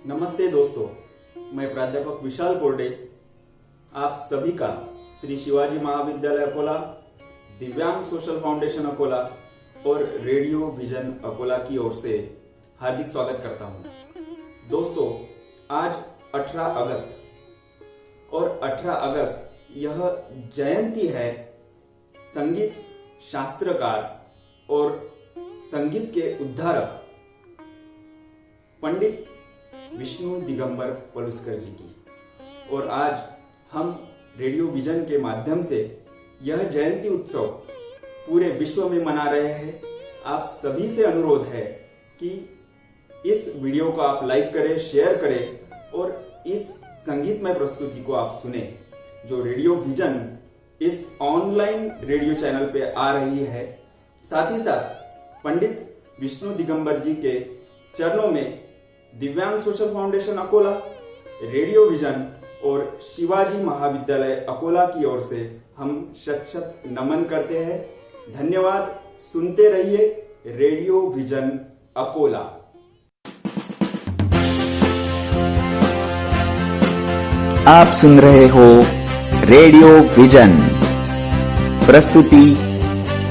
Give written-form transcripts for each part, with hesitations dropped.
नमस्ते दोस्तों, मैं प्राध्यापक विशाल कोरडे आप सभी का श्री शिवाजी महाविद्यालय अकोला, दिव्यांग सोशल फाउंडेशन अकोला और रेडियो विजन अकोला की ओर से हार्दिक स्वागत करता हूं। दोस्तों, आज 18 अगस्त और 18 अगस्त यह जयंती है संगीत शास्त्रकार और संगीत के उद्धारक पंडित विष्णु दिगंबर पलुस्कर जी की। और आज हम रेडियो विजन के माध्यम से यह जयंती उत्सव पूरे विश्व में मना रहे हैं। आप सभी से अनुरोध है कि इस वीडियो को आप लाइक करें, शेयर करें और इस संगीतमय प्रस्तुति को आप सुने जो रेडियो विजन इस ऑनलाइन रेडियो चैनल पे आ रही है। साथ ही साथ पंडित विष्णु दिगंबर जी के चरणों में दिव्यांग social foundation Akola, radio vision और शिवाजी महाविद्यालय अकोला की ओर से हम शत शत नमन करते हैं। धन्यवाद। सुनते रहिए रेडियो विजन अकोला। आप सुन रहे हो रेडियो विजन, प्रस्तुति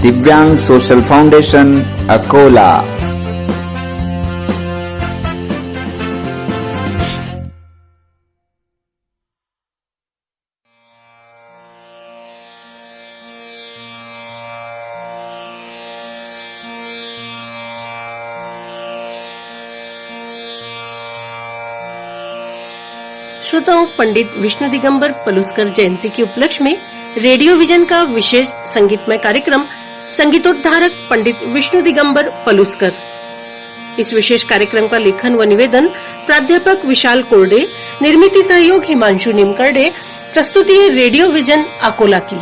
दिव्यांग सोशल फाउंडेशन अकोला। श्रोताओं, पंडित विष्णु दिगंबर पलुस्कर जयंती के उपलक्ष्य में रेडियो विजन का विशेष संगीतमय कार्यक्रम संगीतोद्धारक पंडित विष्णु दिगंबर पलुस्कर। इस विशेष कार्यक्रम का लेखन व निवेदन प्राध्यापक विशाल कोरडे, निर्मिती सहयोग हिमांशु निमकरडे, प्रस्तुति रेडियो विजन अकोला की।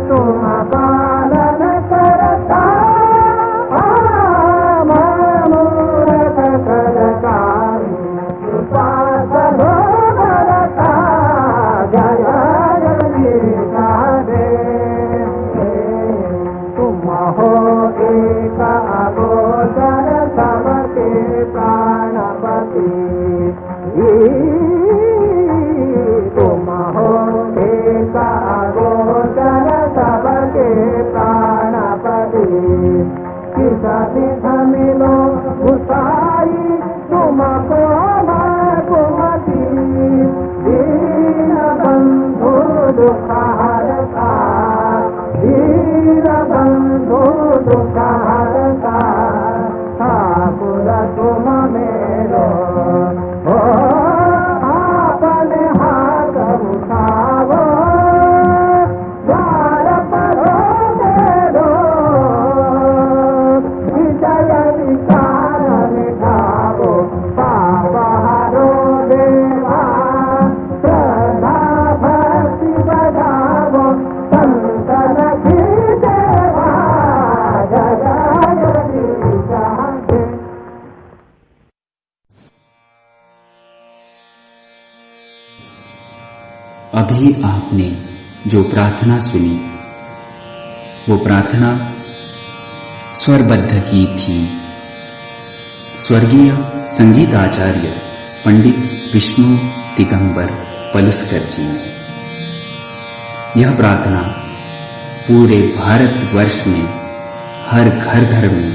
तुम पालन करता अभी आपने जो प्रार्थना सुनी वो प्रार्थना स्वरबद्ध की थी स्वर्गीय संगीताचार्य पंडित विष्णु दिगंबर पलुस्कर जी ने। यह प्रार्थना पूरे भारतवर्ष में हर घर घर में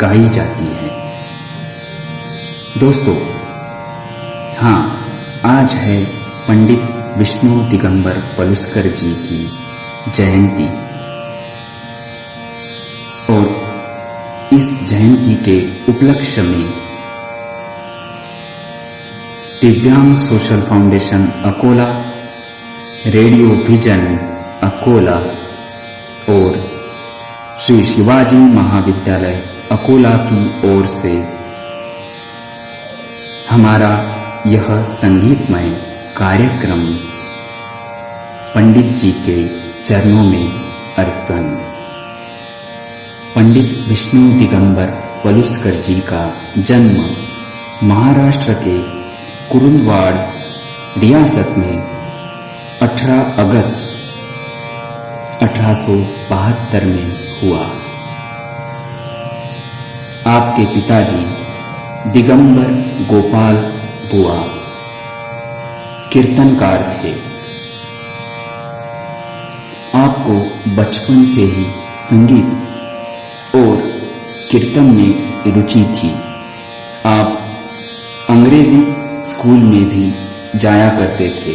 गाई जाती है। दोस्तों, हाँ, आज है पंडित विष्णु दिगंबर पलुस्कर जी की जयंती और इस जयंती के उपलक्ष्य में दिव्यांग social foundation Akola, radio vision Akola और श्री शिवाजी महाविद्यालय अकोला की ओर से हमारा यह संगीतमय कार्यक्रम पंडित जी के चरणों में अर्पण। पंडित विष्णु दिगंबर पलुस्कर जी का जन्म महाराष्ट्र के कुरुंदवाड़ रियासत में 18 अगस्त 1872 में हुआ। आपके पिताजी दिगंबर गोपाल बुआ कीर्तनकार थे। आपको बचपन से ही संगीत और कीर्तन में रुचि थी। आप अंग्रेजी स्कूल में भी जाया करते थे।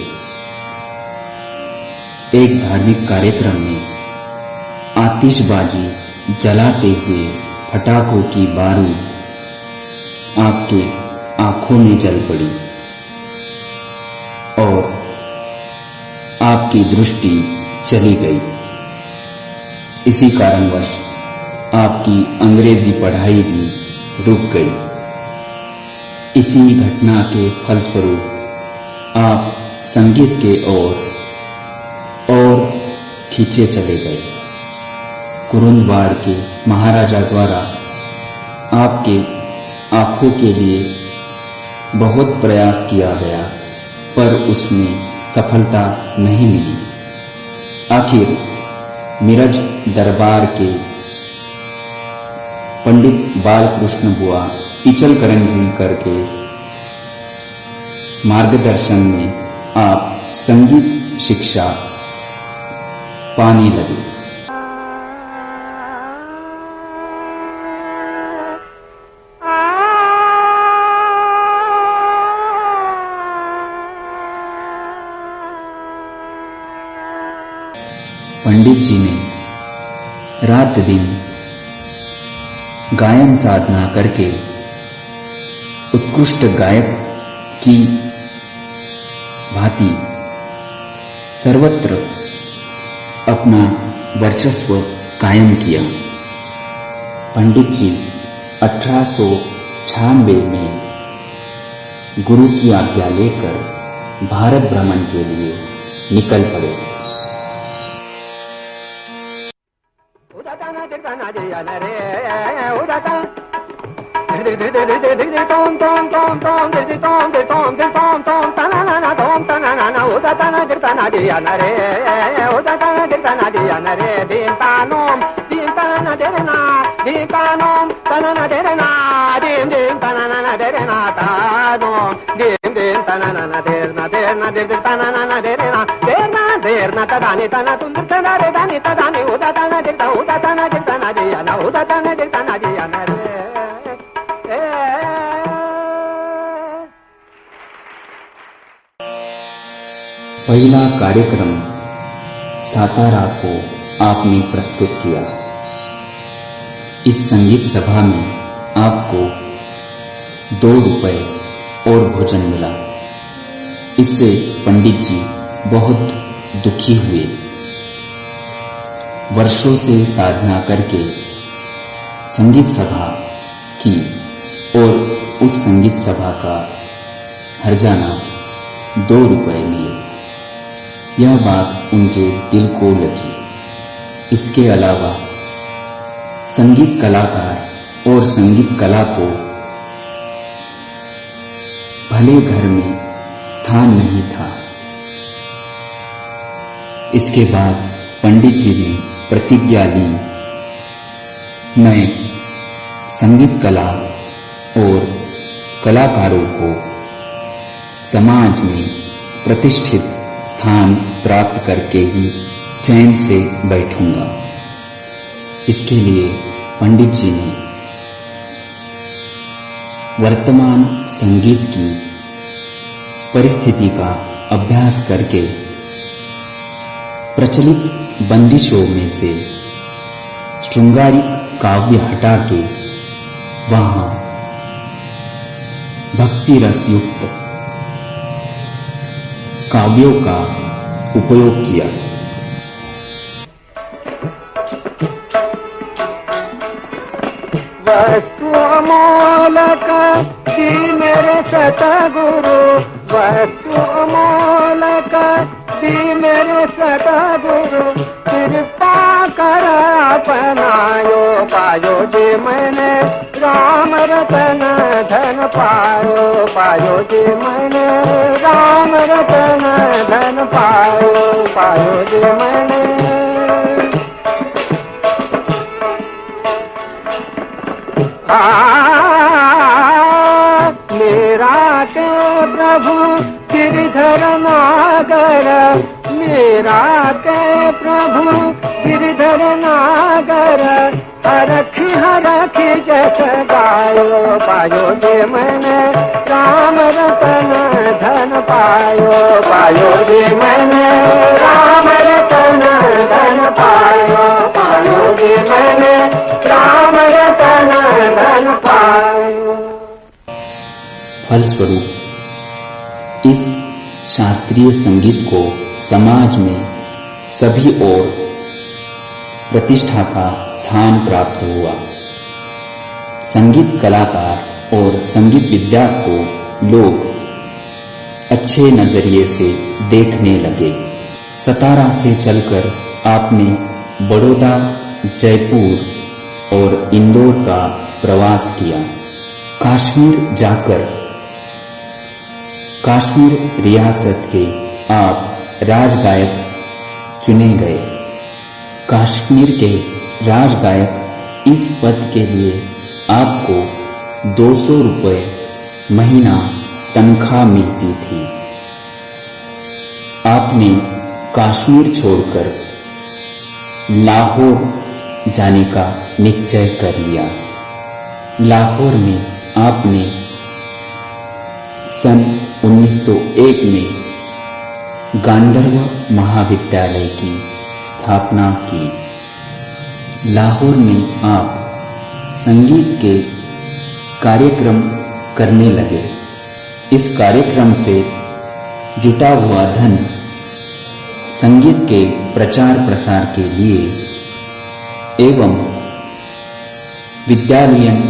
एक धार्मिक कार्यक्रम में आतिशबाजी जलाते हुए पटाखों की बारूद आपके आंखों में जल पड़ी और आपकी दृष्टि चली गई। इसी कारणवश आपकी अंग्रेजी पढ़ाई भी रुक गई। इसी घटना के फलस्वरूप आप संगीत के ओर और खींचे चले गए। कुरुंदवाड़ के महाराजा द्वारा आपके आंखों के लिए बहुत प्रयास किया गया, पर उसमें सफलता नहीं मिली। आखिर मिरज दरबार के पंडित बालकृष्ण बुआ इचलकरंजी करके मार्गदर्शन में आप संगीत शिक्षा पाने लगे। पंडित जी ने रात दिन गायन साधना करके उत्कृष्ट गायक की भांति सर्वत्र अपना वर्चस्व कायम किया। पंडित जी 1896 में गुरु की आज्ञा लेकर भारत भ्रमण के लिए निकल पड़े। पहला कार्यक्रम सातारा को आपने प्रस्तुत किया। इस संगीत सभा में आपको 2 रुपए और भोजन मिला। इससे पंडित जी बहुत दुखी हुए। वर्षों से साधना करके संगीत सभा की और उस संगीत सभा का हर्जाना 2 रुपए मिले। यह बात उनके दिल को लगी। इसके अलावा संगीत कलाकार और संगीत कला को भले घर में स्थान नहीं था। इसके बाद पंडित जी ने प्रतिज्ञा ली, मैं संगीत कला और कलाकारों को समाज में प्रतिष्ठित स्थान प्राप्त करके ही चैन से बैठूंगा। इसके लिए पंडित जी ने वर्तमान संगीत की परिस्थिति का अभ्यास करके प्रचलित बंदिशों में से शृंगारिक काव्य हटा के वहां भक्ति रस युक्त काव्यों का उपयोग किया। वस्तु अमोलक दी मेरे सतगुरु, वस्तु अमोलक दी मेरे सतगुरु, कृपा कर अपनायो पायो जी मैंने राम रतन धन पायो, पायो जी मैंने राम रतन धन पायो, पायो जी मैंने। मेरा के प्रभु गिरधर नागर, मेरा के प्रभु गिरधर नागर, हरखी जस गायो, पायो जी मैंने राम रतन धन पायो, पायो जी मैंने राम रतन धन पायो, पायो जी मैंने राम रतन धन पायो। फलस्वरूप इस शास्त्रीय संगीत को समाज में सभी ओर प्रतिष्ठा का स्थान प्राप्त हुआ। संगीत कलाकार और संगीत विद्या को लोग अच्छे नजरिए से देखने लगे। सतारा से चलकर आपने बड़ौदा, जयपुर और इंदौर का प्रवास किया। कश्मीर जाकर कश्मीर रियासत के आप राजगायक चुने गए। कश्मीर के राजगायक इस पद के लिए आपको 200 रुपए महीना तनख्वाह मिलती थी। आपने कश्मीर छोड़कर लाहौर जाने का निश्चय कर लिया। लाहौर में आपने सन 1901 में गांधर्व महाविद्यालय की स्थापना की। लाहौर में आप संगीत के कार्यक्रम करने लगे। इस कार्यक्रम से जुटा हुआ धन संगीत के प्रचार प्रसार के लिए एवं विद्यालयन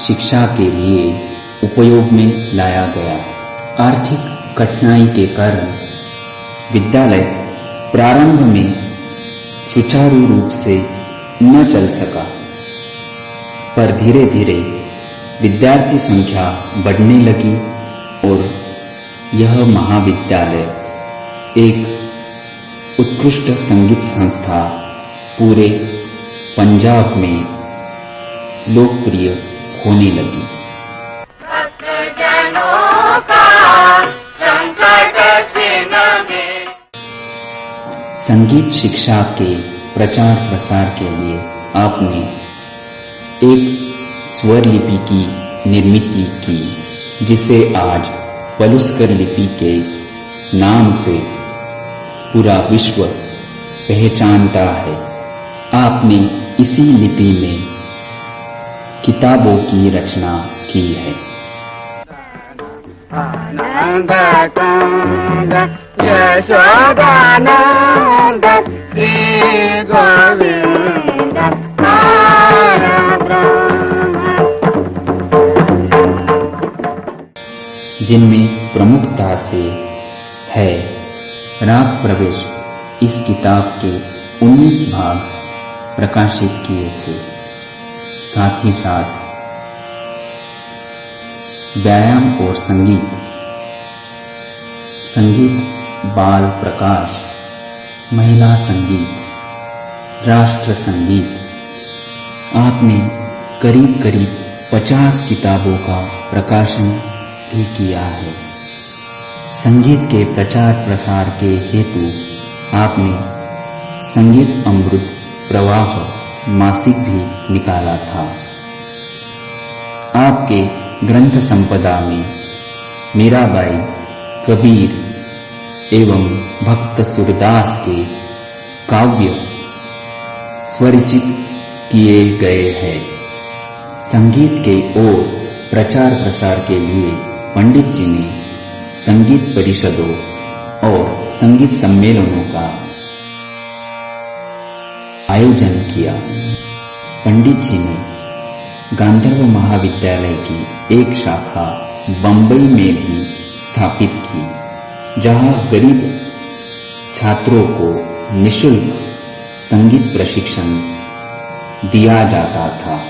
शिक्षा के लिए उपयोग में लाया गया। आर्थिक कठिनाई के कारण विद्यालय प्रारंभ में सुचारू रूप से न चल सका, पर धीरे धीरे विद्यार्थी संख्या बढ़ने लगी और यह महाविद्यालय एक उत्कृष्ट संगीत संस्था पूरे पंजाब में लोकप्रिय होने लगी। संगीत शिक्षा के प्रचार प्रसार के लिए आपने एक स्वर लिपि की निर्मित की, जिसे आज पलुस्कर लिपि के नाम से पूरा विश्व पहचानता है। आपने इसी लिपि में किताबों की रचना की है। आनंद कंद यशोदानंद श्री गोविंद जिनमें प्रमुखता से है राग प्रवेश। इस किताब के 19 भाग प्रकाशित किए थे। साथ ही साथ व्यायाम और संगीत, संगीत बाल प्रकाश, महिला संगीत, राष्ट्र संगीत। आपने करीब करीब 50 किताबों का प्रकाशन भी किया है। संगीत के प्रचार प्रसार के हेतु आपने संगीत अमृत प्रवाह मासिक भी निकाला था। आपके ग्रंथ संपदा में मीराबाई, कबीर एवं भक्त सूरदास के काव्य स्वरचित किए गए हैं। संगीत के और प्रचार प्रसार के लिए पंडित जी ने संगीत परिषदों और संगीत सम्मेलनों का आयोजन किया। पंडित जी ने गांधर्व महाविद्यालय की एक शाखा बंबई में भी स्थापित की, जहां गरीब छात्रों को निःशुल्क संगीत प्रशिक्षण दिया जाता था।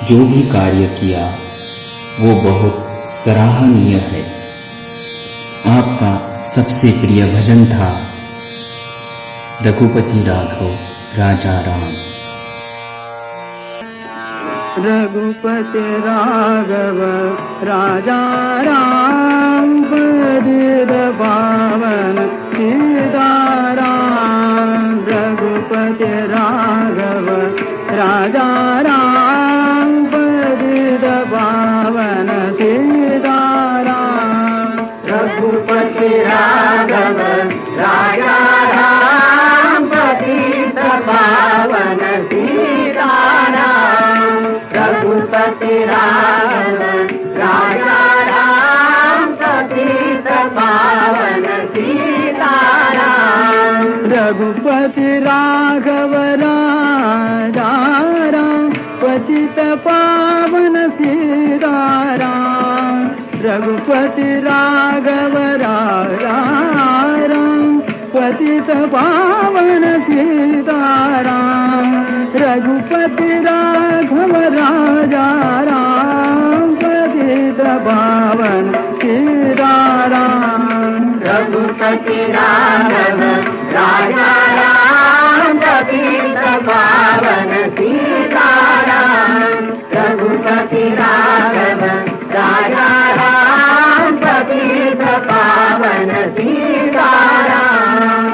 जो भी कार्य किया वो बहुत सराहनीय है। आपका सबसे प्रिय भजन था रघुपति राघव राजा राम। रघुपति राघव राजा राम, बधिर पावन सीताराम। रघुपति राघव राजा राम, बधिर पावन सीताराम। रघुपति राघव राजा राम, बधिर पावन सीताराम। रघुपति राघव राजा राम, बधिर पावन सीताराम। रघुपति राघव राजा राम, पतित पावन सीताराम। रघुपति राघव राजा राम, पतित पावन सीताराम। रघुपति राघव राजा राम, पतित पावन सीताराम। रघुपति राघव राजा राम, पतित पावन सीताराम। रघुपति राघव राजा राम, पतित पावन सीताराम।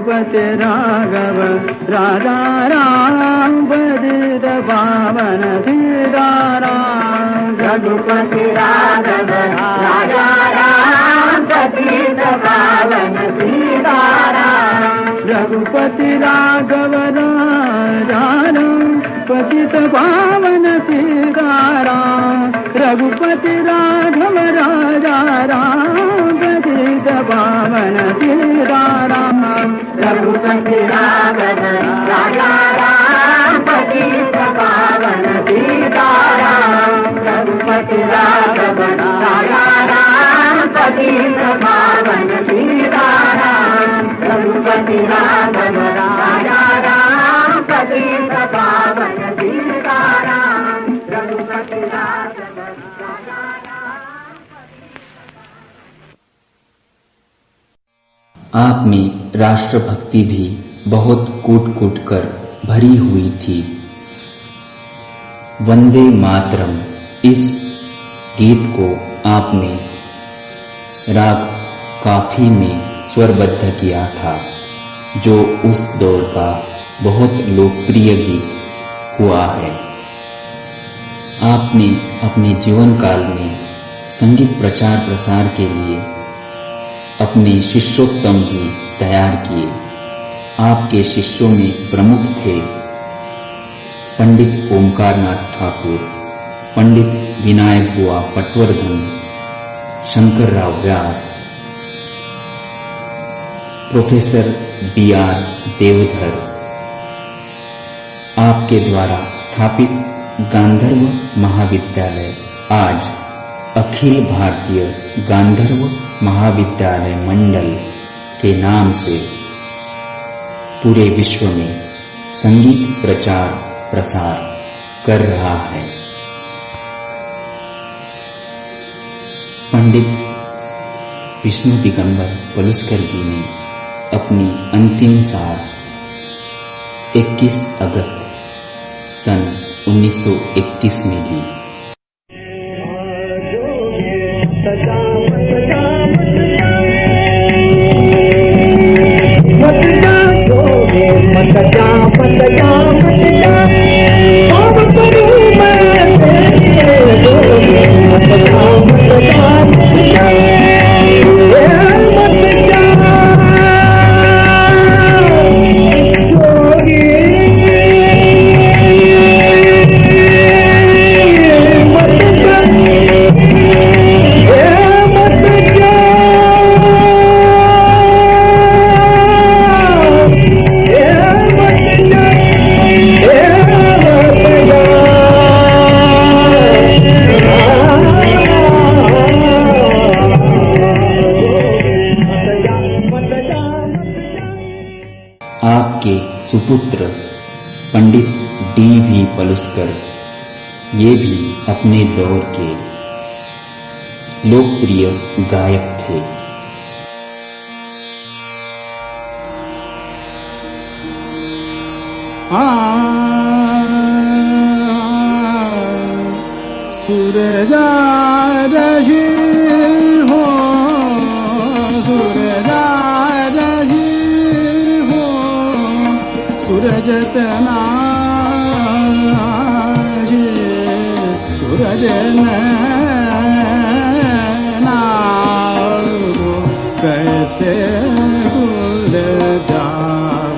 रघुपति राघव राजा राम, पतित पावन सीताराम। रघुपति राघव राजा राम, पतित पावन सीताराम। रघुपति राघव राजा राम, पतित पावन सीताराम। रघुपति राघव राजा राम, पतित पावन सीताराम। रघुपति राघव राजा राम, पतित पावन सीताराम। रघुपति राघव राजा राम, पतित पावन सीताराम। रघुपति राघव राजा राम, पतित पावन सीताराम। रघुपति राघव राजा राम। आप में राष्ट्रभक्ति भी बहुत कूट कूट कर भरी हुई थी। वंदे मातरम इस गीत को आपने राग काफी में स्वरबद्ध किया था, जो उस दौर का बहुत लोकप्रिय गीत हुआ है। आपने अपने जीवन काल में संगीत प्रचार प्रसार के लिए अपने शिष्योत्तम भी तैयार किए। आपके शिष्यों में प्रमुख थे पंडित ओमकारनाथ ठाकुर, पंडित विनायक बुआ पटवर्धन, शंकरराव व्यास, प्रोफेसर B.R. देवधर। आपके द्वारा स्थापित गांधर्व महाविद्यालय आज अखिल भारतीय गांधर्व महाविद्यालय मंडल के नाम से पूरे विश्व में संगीत प्रचार प्रसार कर रहा है। पंडित विष्णु दिगंबर पलुस्कर जी ने अपनी अंतिम सांस 21 अगस्त सन 1931 में ली। आपके सुपुत्र पंडित D.V. पलुस्कर ये भी अपने दौर के लोकप्रिय गायक थे। सूरजा रही हो, सूरजा रही हो, सूरज तना सूरज नैना कैसे सूरजा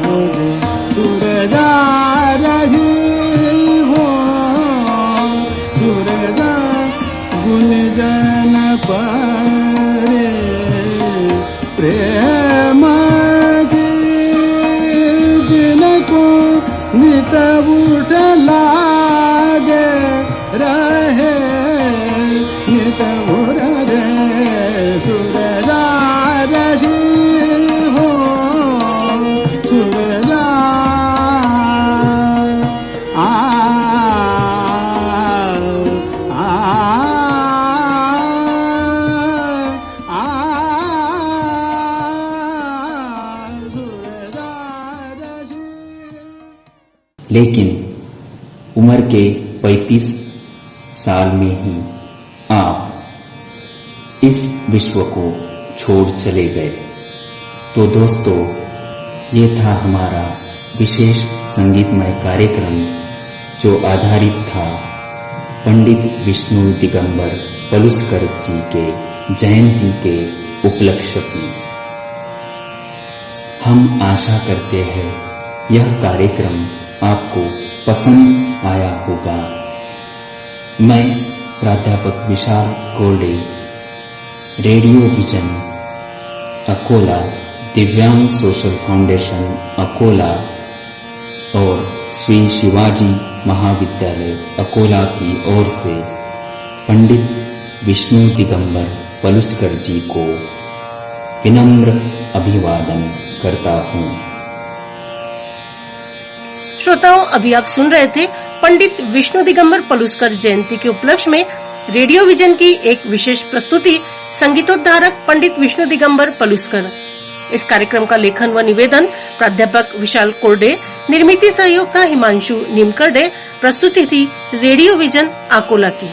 मुझे सूरजा रही हो, सूरजा गुणजन परे प्रेम की जिनको नित उठ लागे रहे, नित उड़ रे सूरजा रही हो, सूरजा आ लेकिन उम्र के 35 साल में ही आप इस विश्व को छोड़ चले गए। तो दोस्तों, ये था हमारा विशेष संगीतमय कार्यक्रम जो आधारित था पंडित विष्णु दिगंबर पलुस्कर जी के जयंती के उपलक्ष्य में। हम आशा करते हैं यह कार्यक्रम आपको पसंद आया होगा। मैं प्राध्यापक विशाल कोल्डे, रेडियो विजन अकोला, दिव्यांग सोशल फाउंडेशन अकोला और श्री शिवाजी महाविद्यालय अकोला की ओर से पंडित विष्णु दिगंबर पलुस्कर जी को विनम्र अभिवादन करता हूँ। श्रोताओं, अभी आप सुन रहे थे पंडित विष्णु दिगंबर पलुस्कर जयंती के उपलक्ष्य में रेडियो विजन की एक विशेष प्रस्तुति संगीतोद्धारक पंडित विष्णु दिगंबर पलुस्कर। इस कार्यक्रम का लेखन व निवेदन प्राध्यापक विशाल कोरडे, निर्मिती सहयोग था हिमांशु निमकरडे, प्रस्तुति थी रेडियो विजन अकोला की।